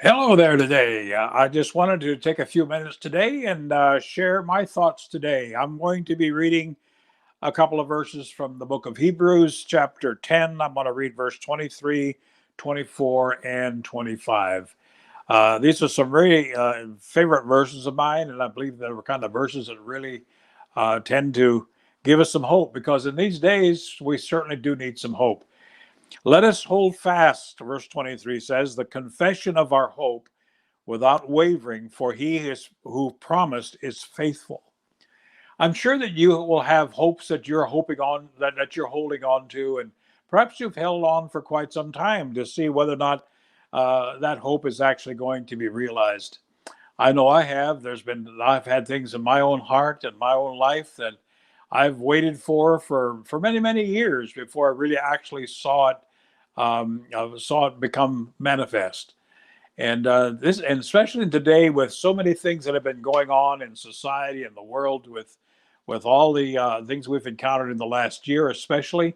Hello there today. I just wanted to take a few minutes today and share my thoughts today. I'm going to be reading a couple of verses from the book of Hebrews, chapter 10. I'm going to read verse 23, 24, and 25. These are some really favorite verses of mine, and I believe they were kind of verses that really tend to give us some hope because in these days we certainly do need some hope. Let us hold fast, verse 23 says, the confession of our hope without wavering, for he is who promised is faithful. I'm sure that you will have hopes that you're hoping on, that you're holding on to, and perhaps you've held on for quite some time to see whether or not that hope is actually going to be realized. I know I have. I've had things in my own heart and my own life that I've waited for many many years before I really actually saw it become manifest. And especially today, with so many things that have been going on in society and the world, with all the things we've encountered in the last year, especially,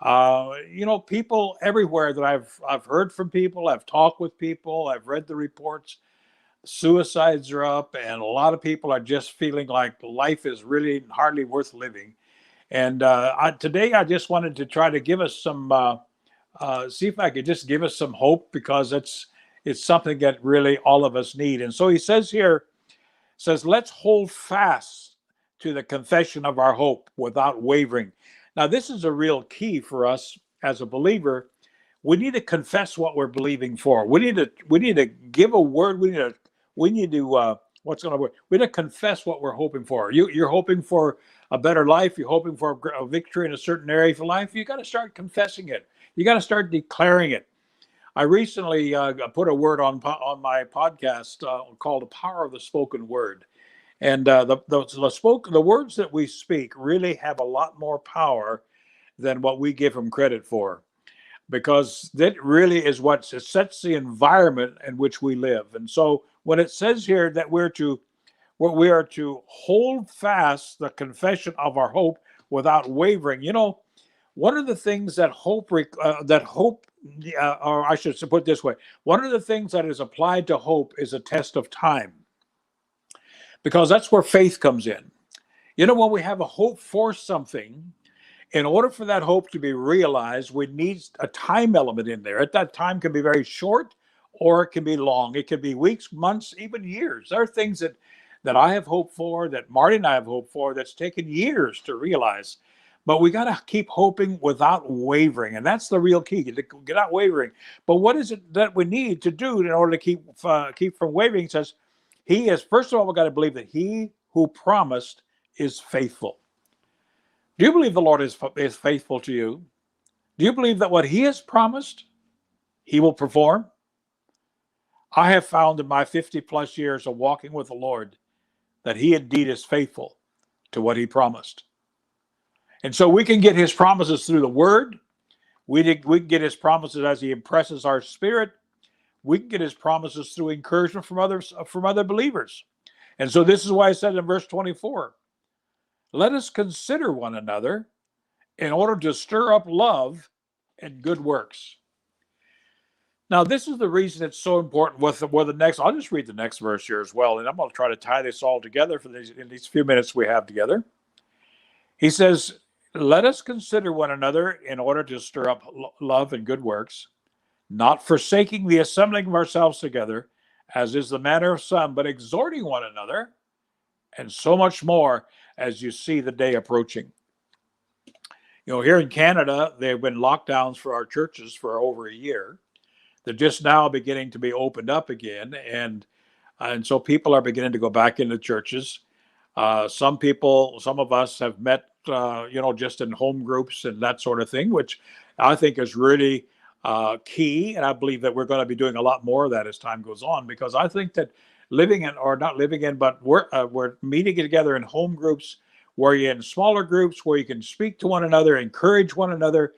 people everywhere that I've heard from people, I've talked with people, I've read the reports. Suicides are up, and a lot of people are just feeling like life is really hardly worth living. And today, I just wanted to try to give us some. See if I could just give us some hope because it's something that really all of us need. And so he says here, says, let's hold fast to the confession of our hope without wavering. Now, this is a real key for us as a believer. We need to confess what we're believing for. We need to give a word. We need to what's going to work. We need to confess what we're hoping for. You're hoping for a better life. You're hoping for a victory in a certain area of life. You got to start confessing it. You got to start declaring it. I recently put a word on my podcast called "The Power of the Spoken Word," and the words that we speak really have a lot more power than what we give them credit for, because that really is what sets the environment in which we live. And so, when it says here that we are to hold fast the confession of our hope without wavering, one of the things or I should put it this way, one of the things that is applied to hope is a test of time, because that's where faith comes in. When we have a hope for something, in order for that hope to be realized, we need a time element in there. At that time can be very short or it can be long. It could be weeks, months, even years. There are things that I have hoped for, that Marty and I have hoped for, that's taken years to realize. But we got to keep hoping without wavering. And that's the real key, to get out wavering. But what is it that we need to do in order to keep from wavering? It says, he is, first of all, we've got to believe that he who promised is faithful. Do you believe the Lord is faithful to you? Do you believe that what he has promised, he will perform? I have found in my 50 plus years of walking with the Lord that he indeed is faithful to what he promised. And so we can get his promises through the word. We can get his promises as he impresses our spirit. We can get his promises through encouragement from other believers. And so this is why I said in verse 24, let us consider one another in order to stir up love and good works. Now, this is the reason it's so important with the next. I'll just read the next verse here as well, and I'm going to try to tie this all together in these few minutes we have together. He says, let us consider one another in order to stir up love and good works, not forsaking the assembling of ourselves together, as is the manner of some, but exhorting one another, and so much more as you see the day approaching. Here in Canada, there have been lockdowns for our churches for over a year. They're just now beginning to be opened up again, and so people are beginning to go back into churches. Some of us have met, just in home groups and that sort of thing, which I think is really key. And I believe that we're going to be doing a lot more of that as time goes on, because I think that we're meeting together in home groups, where you're in smaller groups, where you can speak to one another, encourage one another.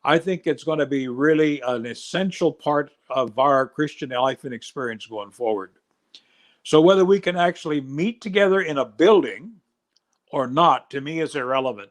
I think it's going to be really an essential part of our Christian life and experience going forward. So whether we can actually meet together in a building or not, to me, is irrelevant.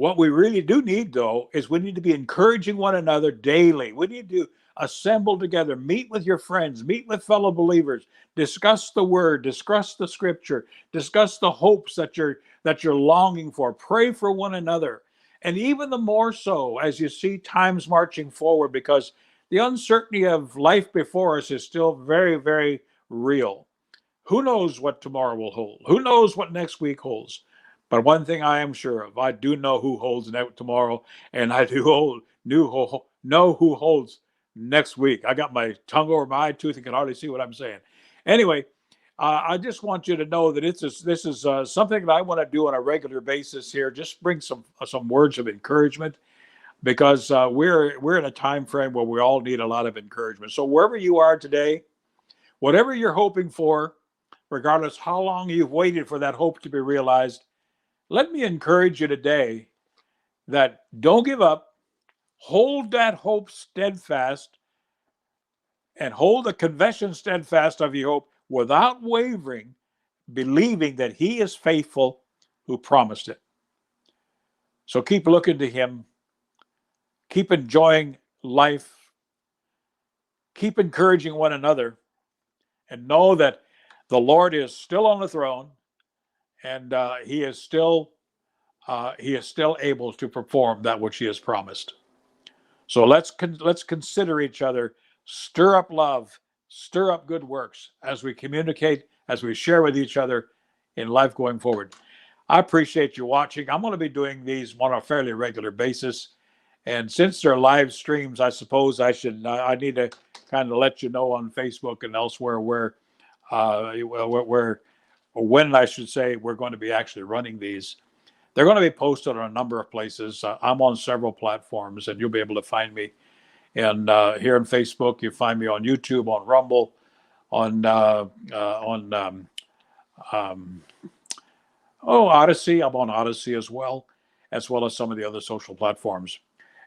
What we really do need, though, is we need to be encouraging one another daily. We need to assemble together, meet with your friends, meet with fellow believers, discuss the word, discuss the scripture, discuss the hopes that you're longing for. Pray for one another. And even the more so as you see times marching forward, because the uncertainty of life before us is still very, very real. Who knows what tomorrow will hold? Who knows what next week holds? But one thing I am sure of, I do know who holds tomorrow, and I do know who holds next week. I got my tongue over my eye tooth and can hardly see what I'm saying. Anyway, I just want you to know that this is something that I want to do on a regular basis here. Just bring some words of encouragement, because we're in a time frame where we all need a lot of encouragement. So wherever you are today, whatever you're hoping for, regardless how long you've waited for that hope to be realized, let me encourage you today that don't give up. Hold that hope steadfast, and hold the confession steadfast of your hope without wavering, believing that he is faithful who promised it. So keep looking to him. Keep enjoying life. Keep encouraging one another, and know that the Lord is still on the throne, and he is still able to perform that which he has promised. So let's consider each other, stir up love, stir up good works as we communicate, as we share with each other in life going forward. I appreciate you watching. I'm going to be doing these on a fairly regular basis, and since they're live streams, I suppose I need to kind of let you know on Facebook and elsewhere where when I should say we're going to be actually running these. They're going to be posted on a number of places. I'm on several platforms, and you'll be able to find me. And here on Facebook, you find me on YouTube, on Rumble, on Odyssey. I'm on Odyssey as well as some of the other social platforms.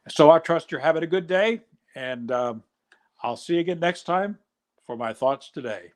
So I trust you're having a good day, and I'll see you again next time for my thoughts today.